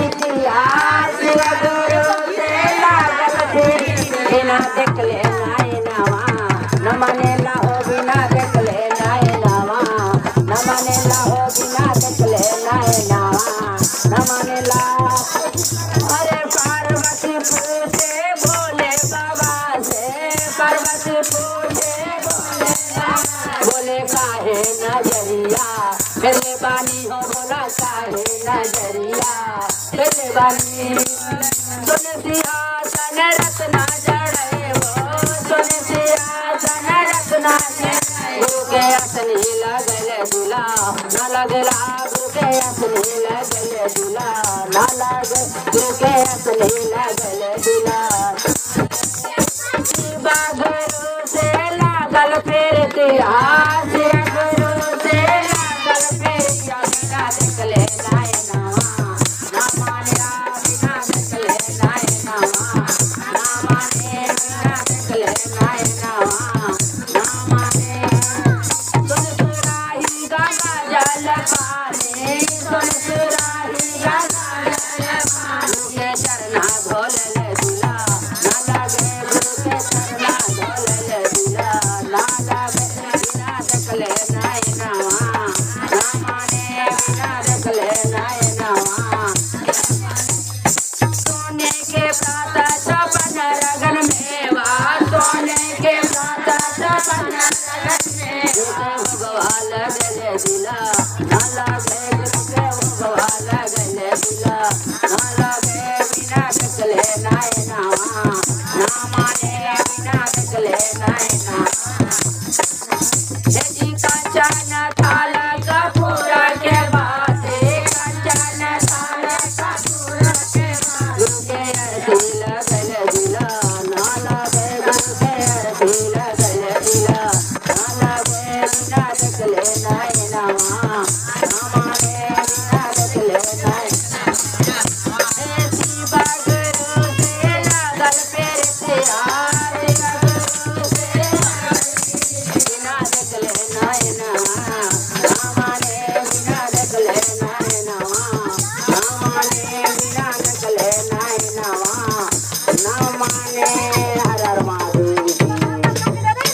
इतिहास गुरु से लागल प्रीति बिना देखले नाय नवा न मानेला हो बिना देखले नाय नवा न मानेला हो बिना देखले नाय नवा न मानेला। अरे पार्वती पूछे भोले बाबा से पार्वती पूछे भोले बाबा बोले काहे नजरिया मेरे बानी हो बोला काहे नजरिया मेरे बानी। सुन सिंहासन रत्ना जड़े वो सुन सिंहासन रत्ना गुरु के असनी लगल दूल्हा न लगला गुरु के असनी लगल दूल्हा न लगे गुरु के असनी लगल दूल्हा। गुरु से लागल फिर इतिहास गुरु से लागल फिर बिना देखले नाय नवा न मानेला बिना देखले नाय नवा न माने बिना देखले नाय नवा न माने। सुन सुराही गाना जल पाने सुन सुराही गाना जल पाने के चरना धोलले दूल्हा न लगे गुरु के चरना धोलले दूल्हा न लगे बिना देखले नाय नवा न माने बिना देखले नाय नवा। सोने के प्रातः सपन रगन मेवा सोने के प्रातः सपन रगन मेवा भगवा लगले दूल्हा न लगे गुरु के भगवा लगले दूल्हा